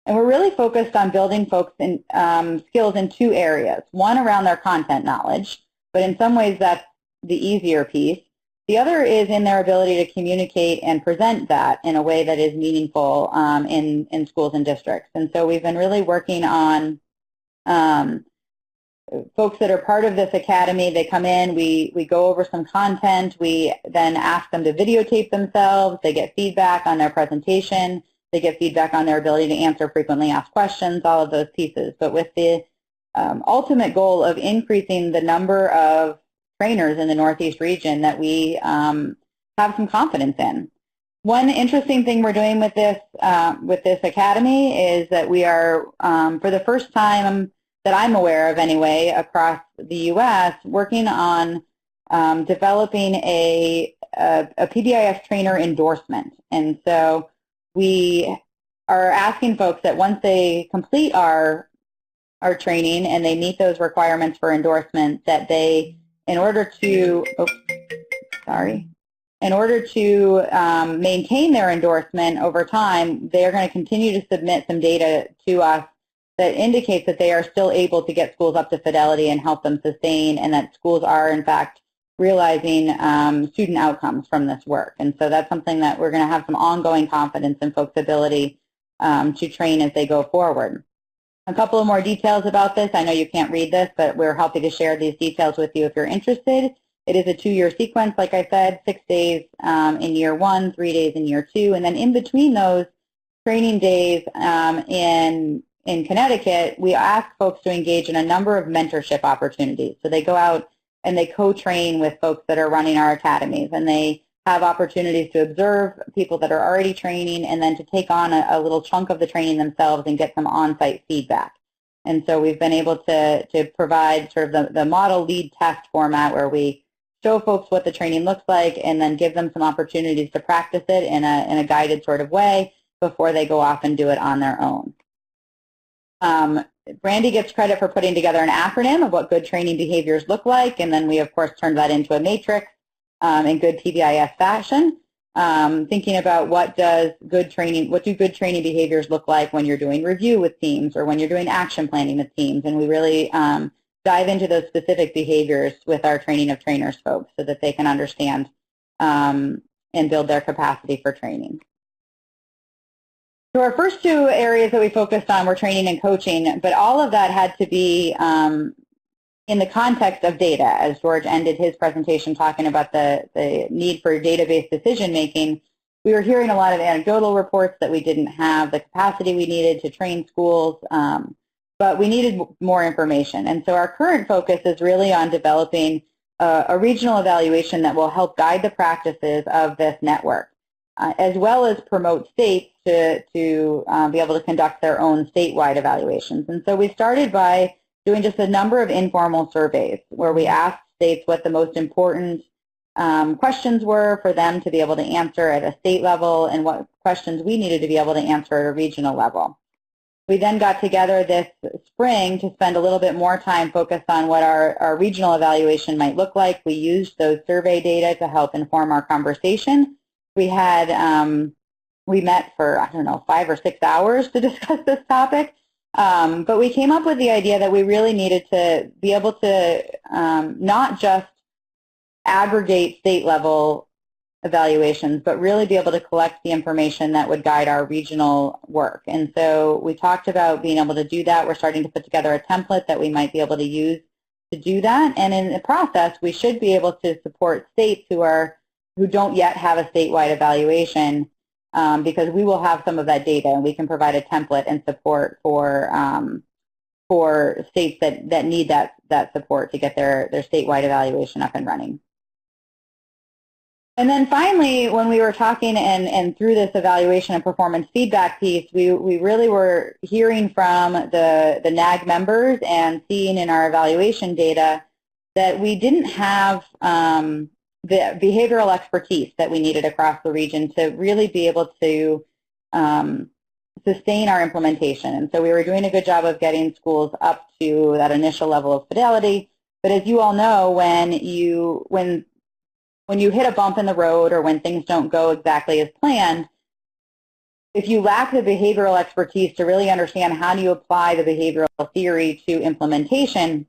And we're really focused on building folks in skills in 2 areas. One around their content knowledge, but in some ways that's the easier piece. The other is in their ability to communicate and present that in a way that is meaningful in schools and districts. And so we've been really working on folks that are part of this academy. They come in, we go over some content, we then ask them to videotape themselves, they get feedback on their presentation, they get feedback on their ability to answer frequently asked questions, all of those pieces. But with the ultimate goal of increasing the number of trainers in the Northeast region that we have some confidence in. One interesting thing we're doing with this academy is that we are, for the first time that I'm aware of anyway, across the U.S., working on developing a PBIS trainer endorsement. And so we are asking folks that once they complete our training and they meet those requirements for endorsement, that they, in order to maintain their endorsement over time, they are going to continue to submit some data to us that indicates that they are still able to get schools up to fidelity and help them sustain, and that schools are, in fact, realizing student outcomes from this work. And so that's something that we're going to have some ongoing confidence in folks' ability to train as they go forward. A couple of more details about this. I know you can't read this, but we're happy to share these details with you if you're interested. It is a 2-year sequence, like I said, 6 days in year 1, 3 days in year 2, and then in between those training days in Connecticut, we ask folks to engage in a number of mentorship opportunities. So they go out and they co-train with folks that are running our academies, and they have opportunities to observe people that are already training and then to take on a little chunk of the training themselves and get some on-site feedback. And so we've been able to provide sort of the model lead test format where we show folks what the training looks like and then give them some opportunities to practice it in a guided sort of way before they go off and do it on their own. Brandy gets credit for putting together an acronym of what good training behaviors look like, and then we, of course, turned that into a matrix in good PBIS fashion, thinking about what do good training behaviors look like when you're doing review with teams or when you're doing action planning with teams, and we really dive into those specific behaviors with our training of trainers folks so that they can understand and build their capacity for training. So our first 2 areas that we focused on were training and coaching, but all of that had to be in the context of data. As George ended his presentation talking about the need for database decision making, we were hearing a lot of anecdotal reports that we didn't have the capacity we needed to train schools, but we needed more information. And so our current focus is really on developing a regional evaluation that will help guide the practices of this network, as well as promote states to be able to conduct their own statewide evaluations. And so we started by doing just a number of informal surveys where we asked states what the most important questions were for them to be able to answer at a state level and what questions we needed to be able to answer at a regional level. We then got together this spring to spend a little bit more time focused on what our regional evaluation might look like. We used those survey data to help inform our conversation. We met for, I don't know, 5 or 6 hours to discuss this topic. But we came up with the idea that we really needed to be able to not just aggregate state-level evaluations, but really be able to collect the information that would guide our regional work. And so we talked about being able to do that. We're starting to put together a template that we might be able to use to do that. And in the process, we should be able to support states who don't yet have a statewide evaluation, because we will have some of that data and we can provide a template and support for states that need that support to get their statewide evaluation up and running. And then finally, when we were talking and through this evaluation and performance feedback piece, we really were hearing from the NAG members and seeing in our evaluation data that we didn't have the behavioral expertise that we needed across the region to really be able to sustain our implementation. And so we were doing a good job of getting schools up to that initial level of fidelity. But as you all know, when you hit a bump in the road or when things don't go exactly as planned, if you lack the behavioral expertise to really understand how do you apply the behavioral theory to implementation,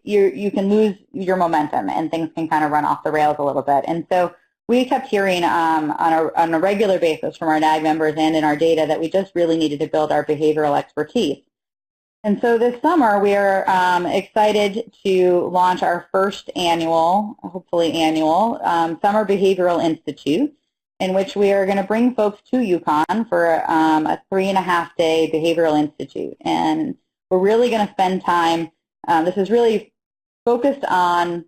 you can lose your momentum and things can kind of run off the rails a little bit. And so we kept hearing on a regular basis from our NAG members and in our data that we just really needed to build our behavioral expertise. And so this summer we are excited to launch our first annual, hopefully annual, Summer Behavioral Institute, in which we are going to bring folks to UConn for a 3.5-day Behavioral Institute. And we're really going to spend time, this is really focused on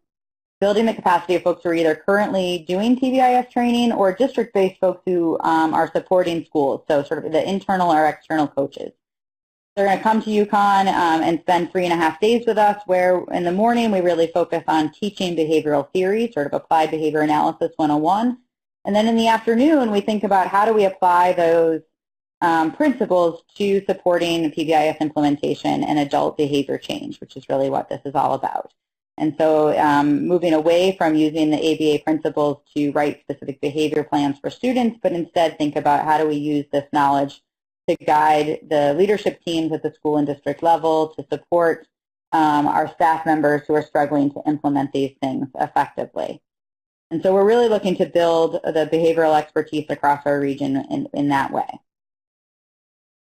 building the capacity of folks who are either currently doing PBIS training or district-based folks who are supporting schools, so sort of the internal or external coaches. They're going to come to UConn and spend 3.5 days with us, where in the morning we really focus on teaching behavioral theory, sort of applied behavior analysis 101. And then in the afternoon we think about how do we apply those principles to supporting PBIS implementation and adult behavior change, which is really what this is all about. And so moving away from using the ABA principles to write specific behavior plans for students, but instead think about how do we use this knowledge to guide the leadership teams at the school and district level to support our staff members who are struggling to implement these things effectively. And so we're really looking to build the behavioral expertise across our region in that way.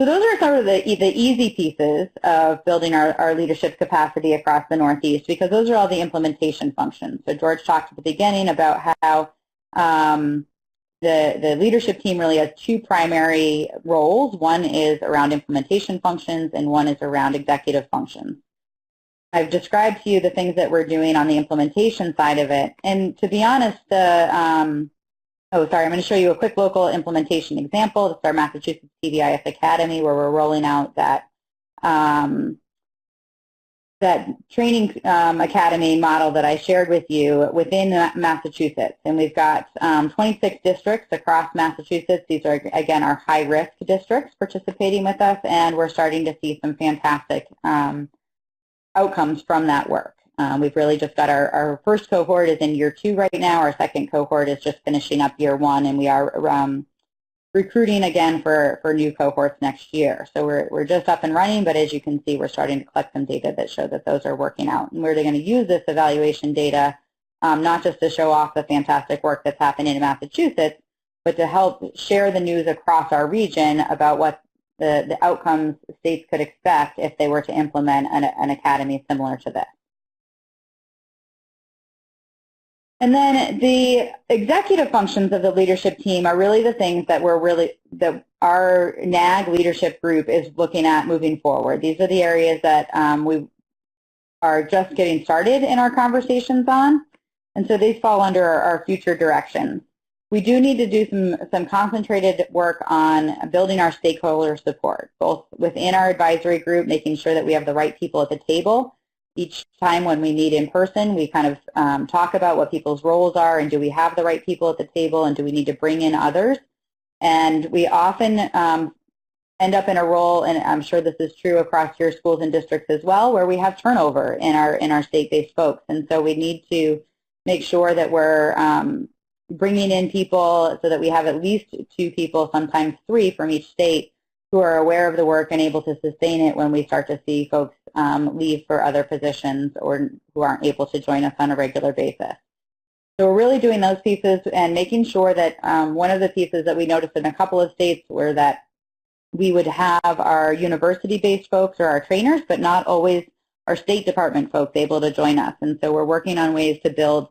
So those are sort of the easy pieces of building our leadership capacity across the Northeast, because those are all the implementation functions. So George talked at the beginning about how the leadership team really has two primary roles. One is around implementation functions and one is around executive functions. I've described to you the things that we're doing on the implementation side of it. And to be honest, I'm going to show you a quick local implementation example. This is our Massachusetts PBIS Academy, where we're rolling out that training academy model that I shared with you within Massachusetts. And we've got 26 districts across Massachusetts. These are, again, our high-risk districts participating with us, and we're starting to see some fantastic outcomes from that work. We've really just got our first cohort is in year 2 right now. Our second cohort is just finishing up year 1, and we are recruiting again for new cohorts next year. So we're just up and running, but as you can see, we're starting to collect some data that show that those are working out. And we're going to use this evaluation data not just to show off the fantastic work that's happening in Massachusetts, but to help share the news across our region about what the outcomes states could expect if they were to implement an academy similar to this. And then the executive functions of the leadership team are really the things that our NAG leadership group is looking at moving forward. These are the areas that we are just getting started in our conversations on, and so these fall under our future directions. We do need to do some concentrated work on building our stakeholder support, both within our advisory group, making sure that we have the right people at the table. Each time when we meet in person, we kind of talk about what people's roles are and do we have the right people at the table and do we need to bring in others. And we often end up in a role, and I'm sure this is true across your schools and districts as well, where we have turnover in our state-based folks. And so we need to make sure that we're bringing in people so that we have at least 2 people, sometimes 3 from each state, who are aware of the work and able to sustain it when we start to see folks leave for other positions or who aren't able to join us on a regular basis. So we're really doing those pieces and making sure that one of the pieces that we noticed in a couple of states were that we would have our university-based folks or our trainers, but not always our State Department folks able to join us. And so we're working on ways to build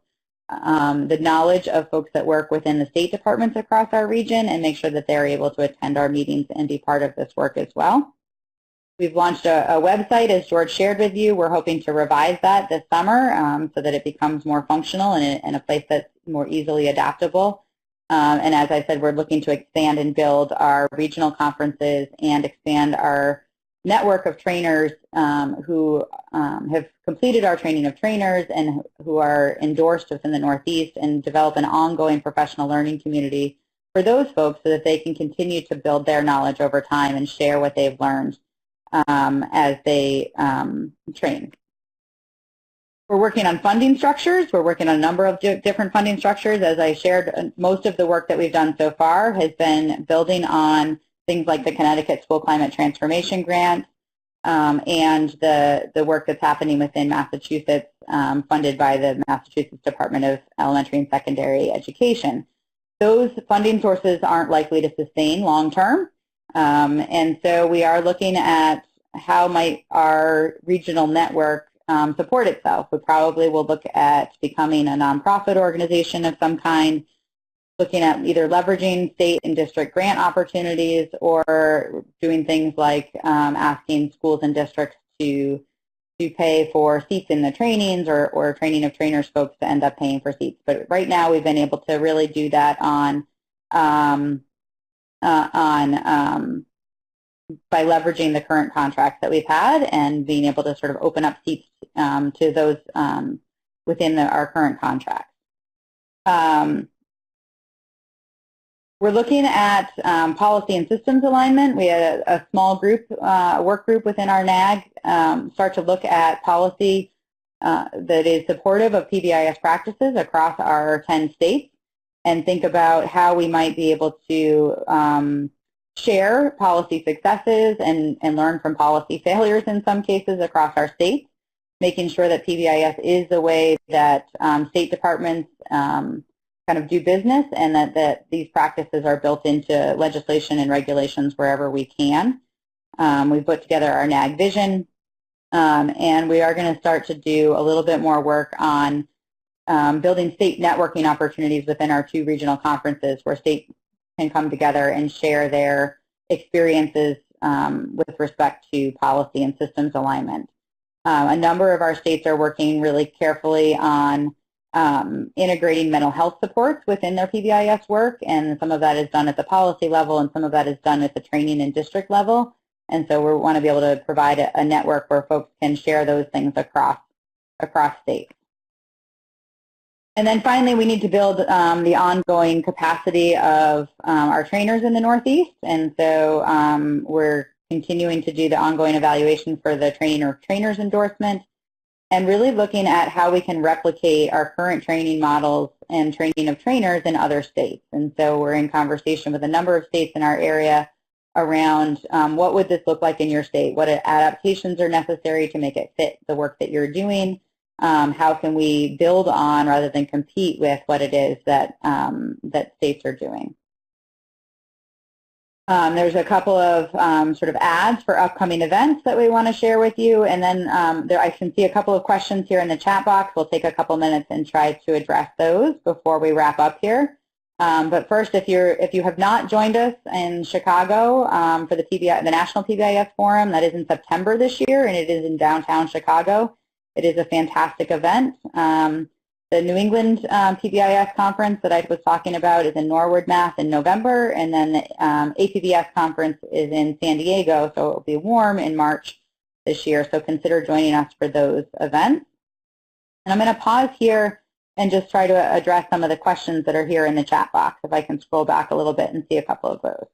the knowledge of folks that work within the state departments across our region and make sure that they're able to attend our meetings and be part of this work as well. We've launched a website, as George shared with you. We're hoping to revise that this summer so that it becomes more functional and a place that's more easily adaptable. And as I said, we're looking to expand and build our regional conferences and expand our network of trainers who have completed our training of trainers and who are endorsed within the Northeast, and develop an ongoing professional learning community for those folks so that they can continue to build their knowledge over time and share what they've learned as they train. We're working on funding structures. We're working on a number of different funding structures. As I shared, most of the work that we've done so far has been building on things like the Connecticut School Climate Transformation Grant and the work that's happening within Massachusetts, funded by the Massachusetts Department of Elementary and Secondary Education. Those funding sources aren't likely to sustain long term, and so we are looking at how might our regional network support itself. We probably will look at becoming a nonprofit organization of some kind, looking at either leveraging state and district grant opportunities or doing things like asking schools and districts to pay for seats in the trainings or training of trainers folks to end up paying for seats. But right now we've been able to really do that by leveraging the current contracts that we've had and being able to sort of open up seats to those within our current contracts. We're looking at policy and systems alignment. We had a small group, work group within our NAG, start to look at policy that is supportive of PBIS practices across our 10 states and think about how we might be able to share policy successes and learn from policy failures in some cases across our states, making sure that PBIS is the way that state departments kind of do business, and that these practices are built into legislation and regulations wherever we can. We put together our NAG vision, and we are going to start to do a little bit more work on building state networking opportunities within our 2 regional conferences where states can come together and share their experiences with respect to policy and systems alignment. A number of our states are working really carefully on integrating mental health supports within their PBIS work, and some of that is done at the policy level and some of that is done at the training and district level. And so we want to be able to provide a network where folks can share those things across states. And then finally, we need to build the ongoing capacity of our trainers in the Northeast. And so we're continuing to do the ongoing evaluation for the training or trainers endorsement, and really looking at how we can replicate our current training models and training of trainers in other states. And so we're in conversation with a number of states in our area around what would this look like in your state, what adaptations are necessary to make it fit the work that you're doing, how can we build on rather than compete with what it is that, that states are doing. There's a couple of sort of ads for upcoming events that we want to share with you, and then I can see a couple of questions here in the chat box. We'll take a couple minutes and try to address those before we wrap up here. But first, if you have not joined us in Chicago for the National PBIS Forum, that is in September this year, and it is in downtown Chicago. It is a fantastic event. The New England PBIS conference that I was talking about is in Norwood, Mass. in November, and then the APBS conference is in San Diego, so it will be warm in March this year, so consider joining us for those events. And I'm going to pause here and just try to address some of the questions that are here in the chat box, if I can scroll back a little bit and see a couple of those.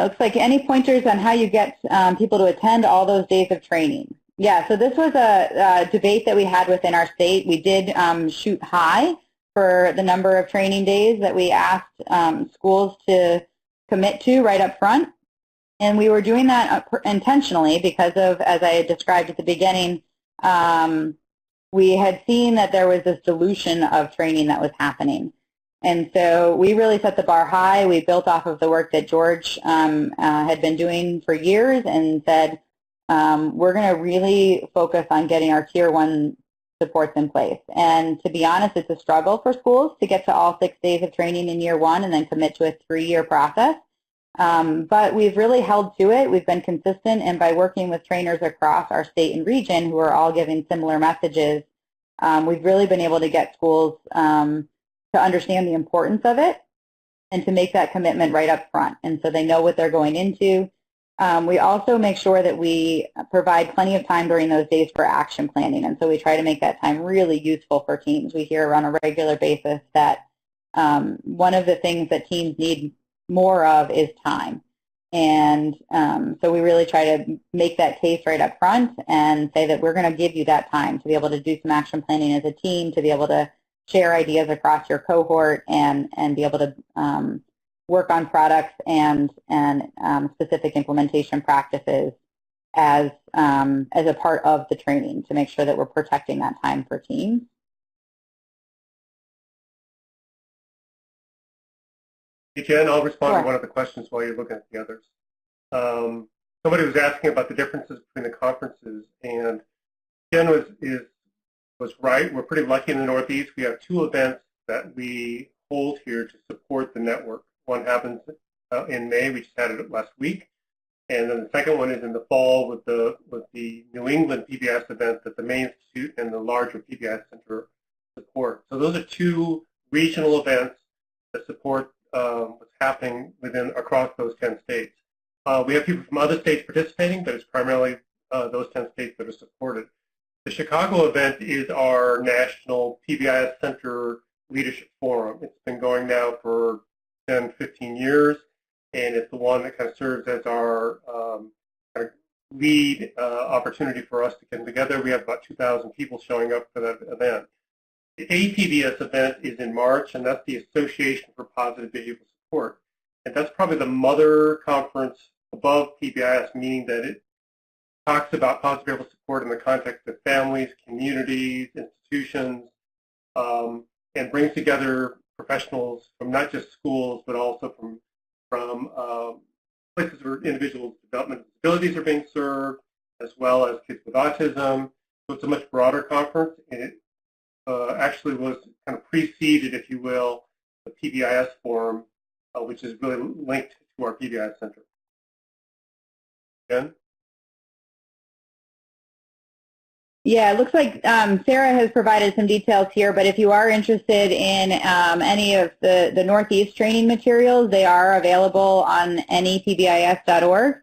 Looks like any pointers on how you get people to attend all those days of training. Yeah, so this was a debate that we had within our state. We did shoot high for the number of training days that we asked schools to commit to right up front. And we were doing that intentionally because of, as I had described at the beginning, we had seen that there was this dilution of training that was happening. And so we really set the bar high. We built off of the work that George had been doing for years and said, we're going to really focus on getting our Tier 1 supports in place. And to be honest, it's a struggle for schools to get to all 6 days of training in year 1 and then commit to a 3-year process. But we've really held to it. We've been consistent, and by working with trainers across our state and region who are all giving similar messages, we've really been able to get schools to understand the importance of it and to make that commitment right up front. And so they know what they're going into. We also make sure that we provide plenty of time during those days for action planning. And so we try to make that time really useful for teams. We hear on a regular basis that one of the things that teams need more of is time. And so we really try to make that case right up front and say that we're going to give you that time to be able to do some action planning as a team, to be able to share ideas across your cohort and be able to work on products and specific implementation practices as a part of the training to make sure that we're protecting that time for teams. Hey, Jen, I'll respond Sure. to one of the questions while you're looking at the others. Somebody was asking about the differences between the conferences, and Jen was right. We're pretty lucky in the Northeast. We have 2 events that we hold here to support the network. One happens in May. We just had it last week. And then the second one is in the fall with the New England PBIS event that the Main Institute and the larger PBIS Center support. So those are 2 regional events that support what's happening across those 10 states. We have people from other states participating, but it's primarily those 10 states that are supported. The Chicago event is our national PBIS Center Leadership Forum. It's been going now for 10, 15 years, and it's the one that kind of serves as our kind of lead opportunity for us to come together. We have about 2,000 people showing up for that event. The APBS event is in March, and that's the Association for Positive Behavioral Support. And that's probably the mother conference above PBIS, meaning that it talks about positive behavioral support in the context of families, communities, institutions, and brings together professionals from not just schools, but also from places where individuals' developmental disabilities are being served, as well as kids with autism. So it's a much broader conference, and it actually was kind of preceded, if you will, the PBIS forum, which is really linked to our PBIS Center. Jen? Yeah, it looks like Sarah has provided some details here, but if you are interested in any of the Northeast training materials, they are available on nepbis.org.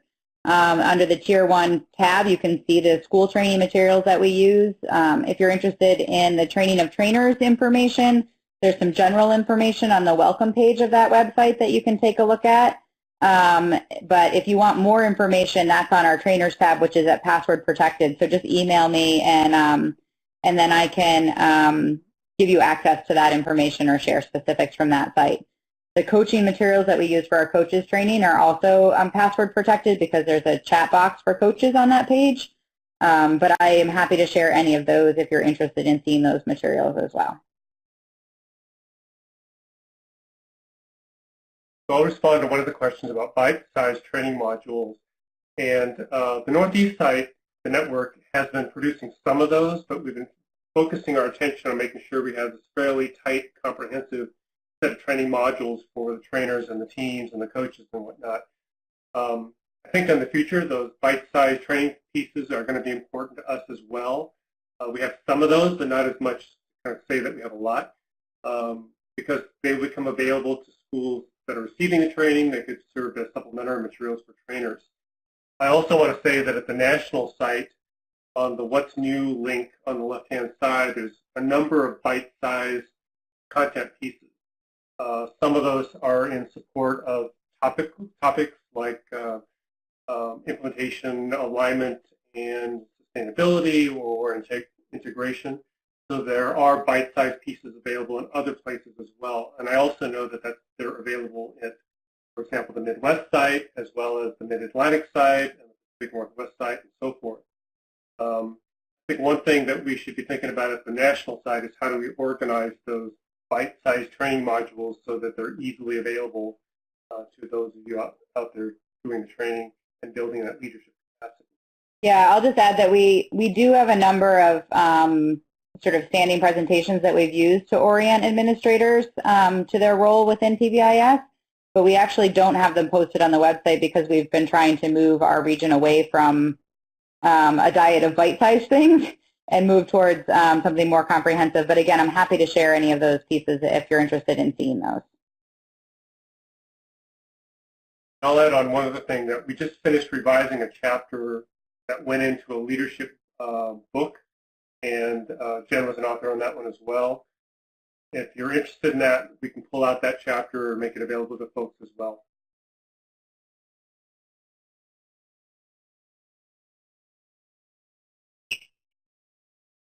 Under the Tier 1 tab, you can see the school training materials that we use. If you're interested in the training of trainers information, there's some general information on the welcome page of that website that you can take a look at. But if you want more information, that's on our trainers tab, which is at password protected. So just email me, and then I can give you access to that information or share specifics from that site. The coaching materials that we use for our coaches training are also password protected because there's a chat box for coaches on that page. But I am happy to share any of those if you're interested in seeing those materials as well. So I'll respond to one of the questions about bite-sized training modules. And the Northeast site, the network, has been producing some of those, but we've been focusing our attention on making sure we have this fairly tight, comprehensive set of training modules for the trainers and the teams and the coaches and whatnot. I think in the future, those bite-sized training pieces are going to be important to us as well. We have some of those, but not as much to kind of say that we have a lot, because they become available to schools that are receiving the training. They could serve as supplementary materials for trainers. I also want to say that at the national site, on the What's New link on the left-hand side, there's a number of bite-sized content pieces. Some of those are in support of topics like implementation, alignment, and sustainability or integration. So there are bite-sized pieces available in other places as well. And I also know that they're available at, for example, the Midwest site, as well as the Mid-Atlantic site, and the Pacific Northwest site, and so forth. I think one thing that we should be thinking about at the national side is how do we organize those bite-sized training modules so that they're easily available to those of you out there doing the training and building that leadership capacity. Yeah, I'll just add that we do have a number of sort of standing presentations that we've used to orient administrators to their role within PBIS. but we actually don't have them posted on the website because we've been trying to move our region away from a diet of bite-sized things and move towards something more comprehensive. But again, I'm happy to share any of those pieces if you're interested in seeing those. I'll add on one other thing that we just finished revising a chapter that went into a leadership book, and Jen was an author on that one as well. If you're interested in that, we can pull out that chapter and make it available to folks as well.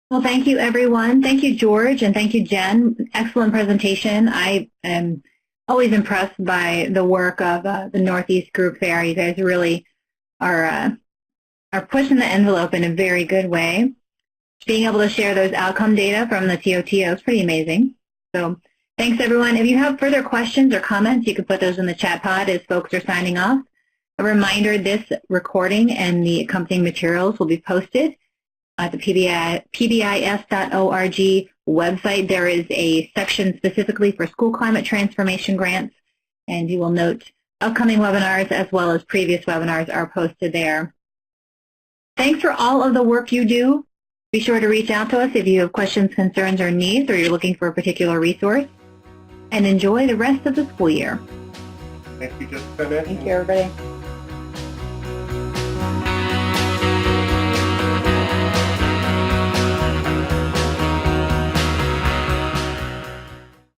Well, thank you, everyone. Thank you, George, and thank you, Jen. Excellent presentation. I am always impressed by the work of the Northeast group there. You guys really are pushing the envelope in a very good way. Being able to share those outcome data from the TOTO is pretty amazing. So thanks, everyone. If you have further questions or comments, you can put those in the chat pod as folks are signing off. A reminder, this recording and the accompanying materials will be posted at the PBIS.org website. There is a section specifically for school climate transformation grants, and you will note upcoming webinars as well as previous webinars are posted there. Thanks for all of the work you do. Be sure to reach out to us if you have questions, concerns, or needs, or you're looking for a particular resource. And enjoy the rest of the school year. Thank you, Jessica. Thank you, everybody.